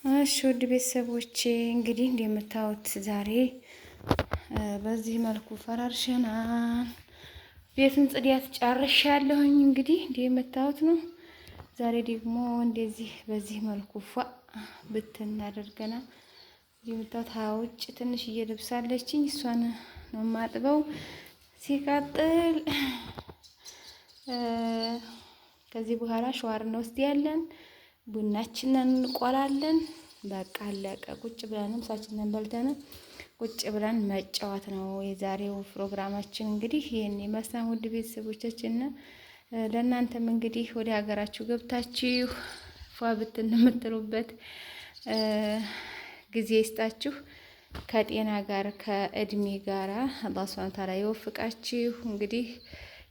እሺ ውድ ቤተሰቦቼ እንግዲህ እንደምታዩት ዛሬ በዚህ መልኩ ፈራርሸናል። ቤቱን ጽዳት ጨርሻለሁኝ። እንግዲህ እንደምታዩት ነው። ዛሬ ደግሞ እንደዚህ በዚህ መልኩ ብትን አድርገናል። እንደምታዩት ውጭ ትንሽዬ ልብስ አለችኝ፣ እሷን ነው የማጥበው። ሲቀጥል ከዚህ በኋላ ሸዋር እንወስዳለን። ቡናችንን እንቆላለን። በቃ አለቀ። ቁጭ ብለን ምሳችንን በልተን ቁጭ ብለን መጫወት ነው የዛሬው ፕሮግራማችን። እንግዲህ ይሄን ይመስላል ውድ ቤተሰቦቻችን። ለእናንተም እንግዲህ ወደ ሀገራችሁ ገብታችሁ ፏ ብትን የምትሉበት ጊዜ ይስጣችሁ። ከጤና ጋር ከእድሜ ጋራ አላህ ሱብሓነሁ ወተዓላ ይወፍቃችሁ። እንግዲህ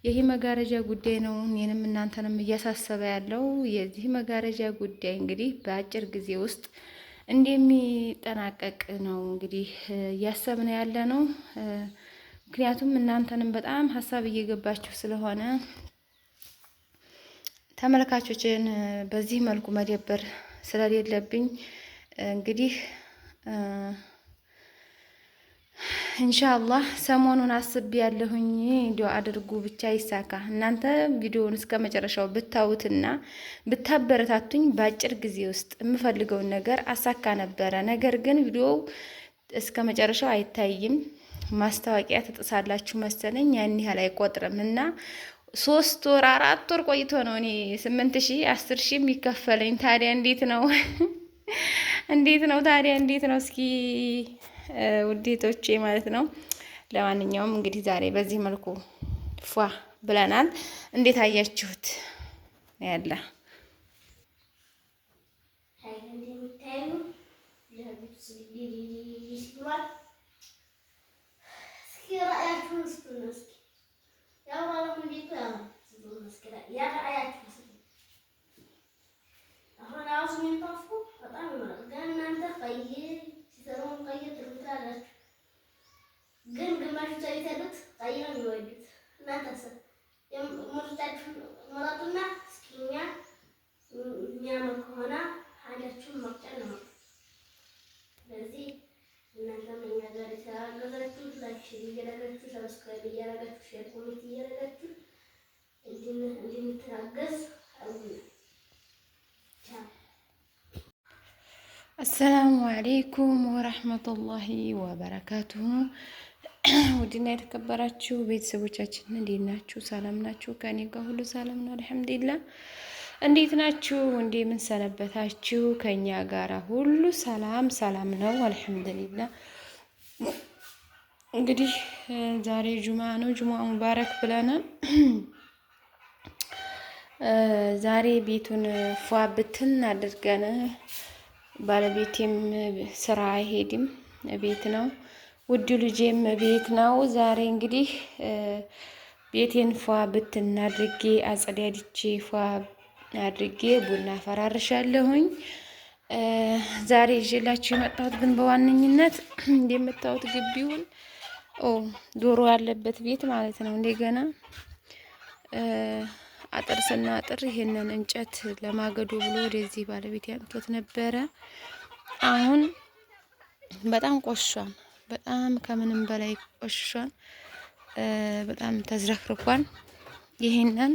ይህ መጋረጃ ጉዳይ ነው እኔንም እናንተንም እያሳሰበ ያለው። የዚህ መጋረጃ ጉዳይ እንግዲህ በአጭር ጊዜ ውስጥ እንደሚጠናቀቅ ነው እንግዲህ እያሰብን ያለ ነው። ምክንያቱም እናንተንም በጣም ሀሳብ እየገባችሁ ስለሆነ ተመልካቾችን በዚህ መልኩ መደበር ስለሌለብኝ እንግዲህ ኢንሻአላህ ሰሞኑን አስቤ ያለሁኝ ዱአ አድርጉ ብቻ ይሳካ። እናንተ ቪዲዮውን እስከ መጨረሻው ብታዩትና ብታበረታቱኝ በአጭር ጊዜ ውስጥ የምፈልገውን ነገር አሳካ ነበረ። ነገር ግን ቪዲዮው እስከ መጨረሻው አይታይም። ማስታወቂያ ትጥሳላችሁ መሰለኝ፣ ያን ያህል አይቆጥርም እና 3 ወር 4 ወር ቆይቶ ነው እኔ 8000 10000 የሚከፈለኝ። ታዲያ እንዴት ነው እንዴት ነው እስኪ ውዴቶቼ ማለት ነው። ለማንኛውም እንግዲህ ዛሬ በዚህ መልኩ ፏ ብለናል። እንዴት አያችሁት? ያለ ግን ግማሾች አይተሉት ቀይ ነው የሚወዱት። እናንተ ምርጫችሁ ምረጡና እስኪ የሚያምር ከሆነ አንዳችሁን መርጫ ነው። ስለዚህ እናንተም እኛ ጋር የተጋገዛችሁ ላይክ እያደረጋችሁ ሰብስክራይብ እያደረጋችሁ ሼር ኮሜንት እያደረጋችሁ እንድንተጋገዝ አሉና አሰላሙ አለይኩም ወራህመቱላሂ ወበረካቱሁ። ውድና የተከበራችሁ ቤተሰቦቻችን እንዴት ናችሁ? ሰላም ናችሁ? ከኔ ጋር ሁሉ ሰላም ነው አልሐምዱሊላህ። እንዴት ናችሁ? እንደምን ሰነበታችሁ? ከኛ ጋራ ሁሉ ሰላም ነው አልሐምዱሊላህ። እንግዲህ ዛሬ ጁማ ነው። ጁማ ሙባረክ ብለናል። ዛሬ ቤቱን ፏ ብትን አድርገን ባለቤቴም ስራ አይሄድም፣ ቤት ነው። ውድ ልጄም ቤት ነው። ዛሬ እንግዲህ ቤቴን ፏ ብትን አድርጌ አጸዳድቼ ፏ አድርጌ ቡና ፈራርሻለሁኝ። ዛሬ ይዤላችሁ የመጣሁት ግን በዋነኝነት እንደምታዩት ግቢውን ዶሮ ያለበት ቤት ማለት ነው። እንደገና አጥር ስናጥር ይሄንን እንጨት ለማገዶ ብሎ ወደዚህ ባለቤት ያምጥቶት ነበረ። አሁን በጣም ቆሽሿል። በጣም ከምንም በላይ ቆሽሿል። በጣም ተዝረክርኳል። ይሄንን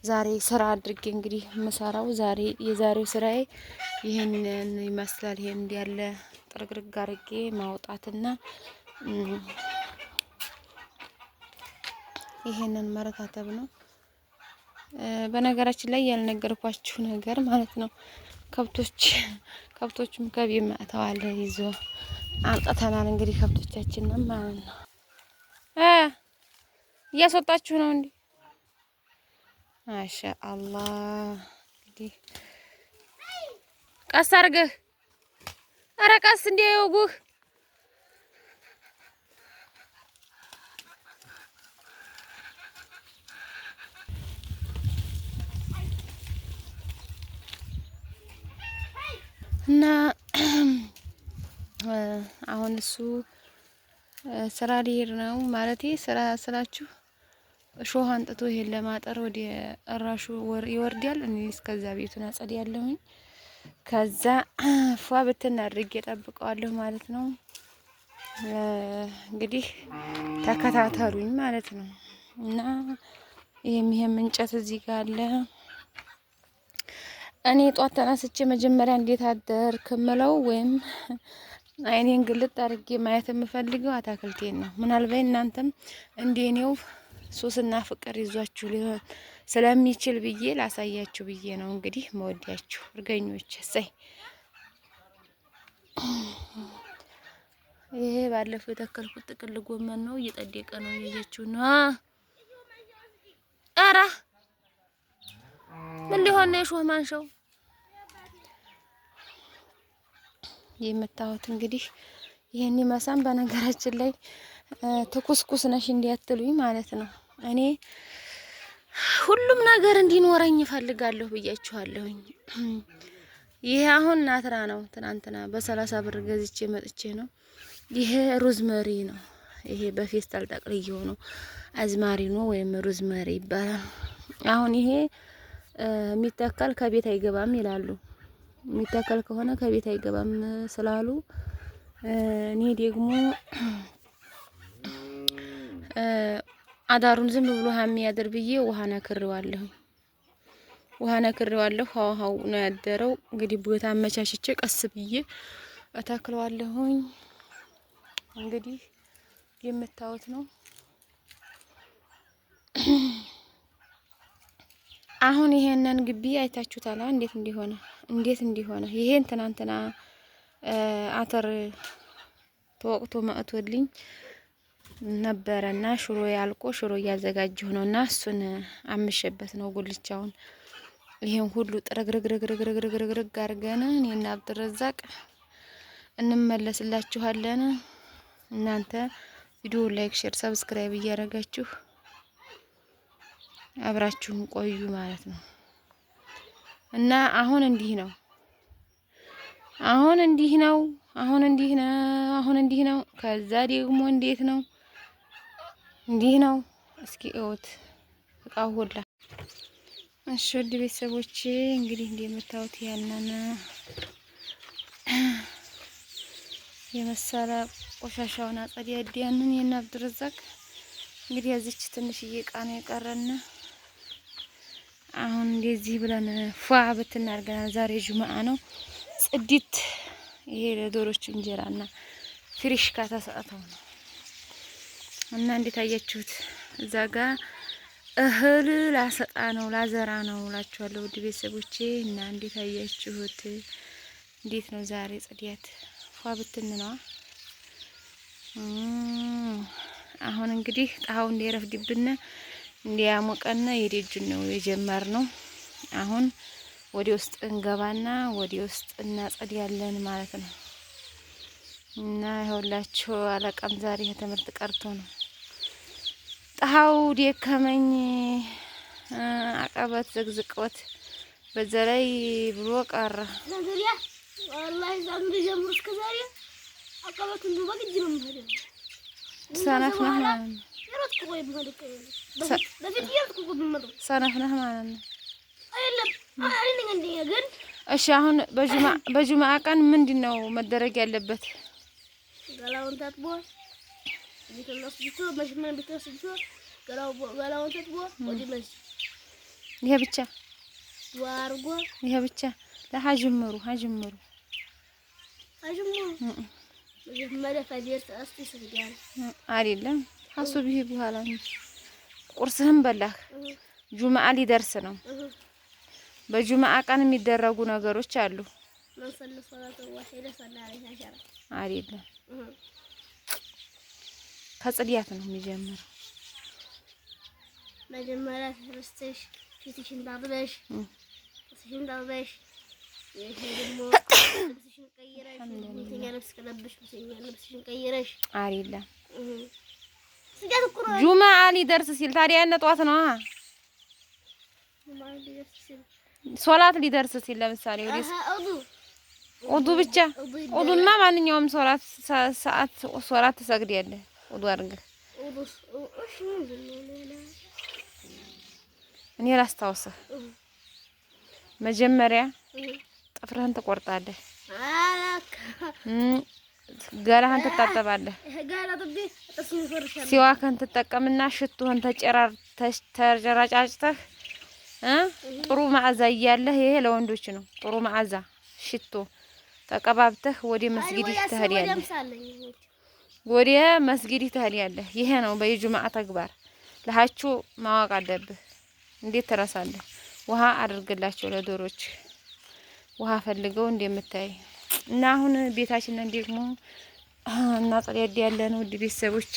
ዛሬ ስራ አድርጌ እንግዲህ የምሰራው የዛሬው ስራዬ ይሄንን ይመስላል። ይሄን እንዲያለ ጥርግርግ አድርጌ ማውጣትና ይሄንን መረታተብ ነው። በነገራችን ላይ ያልነገርኳችሁ ነገር ማለት ነው፣ ከብቶችም ከቤት መጥተዋል። ይዞ አምጥተናል። እንግዲህ ከብቶቻችንን ማለት ነው እያስወጣችሁ ነው እንዴ? ማሻአላህ። እንግዲህ ቀስ አድርገህ፣ ኧረ ቀስ እንዲያዩጉህ። እና አሁን እሱ ስራ ሊሄድ ነው ማለቴ፣ ስራ ስላችሁ ሾህ አንጥቶ ይሄን ለማጠር ወደ እራሹ ይወርዳል። እኔ እስከዛ ቤቱን አጸዳለሁኝ። ከዛ ፏ ብትን አድርጌ እጠብቀዋለሁ ማለት ነው። እንግዲህ ተከታተሉኝ ማለት ነው። እና ይሄም እንጨት እዚህ ጋር አለ። እኔ ጧት ተነስቼ መጀመሪያ እንዴት አደርክ እምለው ወይም አይኔን ግልጥ አድርጌ ማየት የምፈልገው አታክልቴን ነው። ምናልባት እናንተም እንደኔው ሱስና ፍቅር ይዟችሁ ሊሆን ስለሚችል ብዬ ላሳያችሁ ብዬ ነው። እንግዲህ መወዲያችሁ እርገኞች እሰይ። ይሄ ባለፈው የተከልኩት ጥቅል ጎመን ነው። እየጠደቀ ነው። እያያችሁ ነው። ኧረ ምን ሊሆን ነው? የሾህ ማንሻው የምታዩት እንግዲህ ይሄን ይመሳም። በነገራችን ላይ ትኩስኩስ ነሽ እንዲያትሉኝ ማለት ነው። እኔ ሁሉም ነገር እንዲኖረኝ እፈልጋለሁ ብያችኋለሁኝ። ይሄ አሁን ናትራ ነው። ትናንትና በ30 ብር ገዝቼ መጥቼ ነው። ይሄ ሩዝመሪ ነው። ይሄ በፌስታል ጠቅልዬው ነው። አዝማሪ ነው ወይም ሩዝመሪ ይባላል። አሁን ይሄ የሚተከል ከቤት አይገባም ይላሉ። የሚተከል ከሆነ ከቤት አይገባም ስላሉ እኔ ደግሞ አዳሩን ዝም ብሎ ሀሚ ያድር ብዬ ውሃ ነክሬዋለሁ። ውሃው ነው ያደረው። እንግዲህ ቦታ አመቻችቼ ቀስ ብዬ እተክለዋለሁኝ። እንግዲህ የምታዩት ነው። አሁን ይሄንን ግቢ አይታችሁታል እንዴት እንዲሆነ ይሄን ትናንትና አተር ተወቅቶ መጥቶልኝ ነበረና ሽሮ ያልቆ ሽሮ እያዘጋጀሁ ነውና እሱን አምሸበት ነው ጉልቻውን። ይሄን ሁሉ ጥረግረግረግረግረግረግ አድርገን እኔና አብድረዛቅ እንመለስላችኋለን። እናንተ ቪዲዮ ላይክ፣ ሼር፣ ሰብስክራይብ እያደረጋችሁ አብራችሁን ቆዩ ማለት ነው። እና አሁን እንዲህ ነው። ከዛ ደግሞ እንዴት ነው? እንዲህ ነው። እስኪ እውት እቃው ሁላ። እሺ ውድ ቤተሰቦቼ እንግዲህ እንደምታዩት ያንን የመሰለ ቆሻሻውን አጸዲያዲያንን የና አብዱረዛቅ እንግዲህ ያዚች ትንሽዬ እቃ ነው የቀረና አሁን እንደዚህ ብለን ፏ ብትናርገናል። ዛሬ ጁማአ ነው። ጽዲት ይሄ ለዶሮቹ እንጀራና ፍሪሽካ ተሰጥተው ነው እና እንዴት አያችሁት? እዛ ጋ እህል ላሰጣ ነው ላዘራ ነው እላችኋለሁ ውድ ቤተሰቦቼ። እና እንዴት አያችሁት? እንዴት ነው ዛሬ ጽዲያት ፏ ብትን ነው። አሁን እንግዲህ ጣው እንደረፍድብነ እንዲያሞቀና የደጁን ነው የጀመርነው። አሁን ወዲ ውስጥ እንገባና ወዲ ውስጥ እናጸዳለን ማለት ነው። እና ይኸውላችሁ አለቃም ዛሬ የትምህርት ቀርቶ ነው። ጣው ደከመኝ አቀበት ዘግዝቆት በዛ ላይ ብሎ ቀረ። ለዚያ ወላሂ ዛንዱ ጀምሮ እስከ ዛሬ አቀበቱን ነው በግድ ነው የምሄደው። ሰነፍ ነህ ማለት ነው። እሺ አሁን በጁማአ ቀን ምንድን ነው መደረግ ያለበት? ገላውን ታጥቦ ይሄ ብቻ ለሀጅምሩ አይደለም ሀሱብ ይሄ በኋላ ቁርስህን በላህ። ጁማአ ሊደርስ ነው። በጁማአ ቀን የሚደረጉ ነገሮች አሉ አይደለም። ከጽዳት ነው የሚጀምረው። መጀመሪያ ተነስተሽ ፊትሽን ታጥበሽ ልብስሽን ቀይረሽ ሁለተኛ ልብስ ከለበሽ ልብስሽን ቀይረሽ አይደለም። ጁማአ ሊደርስ ሲል ታዲያ ያነ ጧት ነው ሶላት ሊደርስ ሲል ለምሳሌ ወዲስ ውዱ ብቻ ውዱማ ማንኛውም ሰዓት ሶላት ትሰግዳለህ። ውዱ አድርገህ እኔ ላስታውስህ መጀመሪያ ጥፍርህን ትቆርጣለህ፣ ገላህን ትታጠባለህ፣ ሲዋክህን ትጠቀምና ሽቶህን ተጨራጫጭተህ ጥሩ መዓዛ እያለህ ይሄ ለወንዶች ነው። ጥሩ መዓዛ ሽቶ ተቀባብተህ ወደ መስጊድ ትሄዳለህ። ወደ መስጊድ ትሄዳለህ። ይሄ ነው በየጁማዓ ተግባር። ለሀቹ ማወቅ አለብህ። እንዴት ትረሳለህ? ውሃ አድርግላቸው ለዶሮች ውሃ ፈልገው እንደምታይ እና አሁን ቤታችንን ደግሞ እናጸዳድ ያለን ውድ ቤተሰቦቼ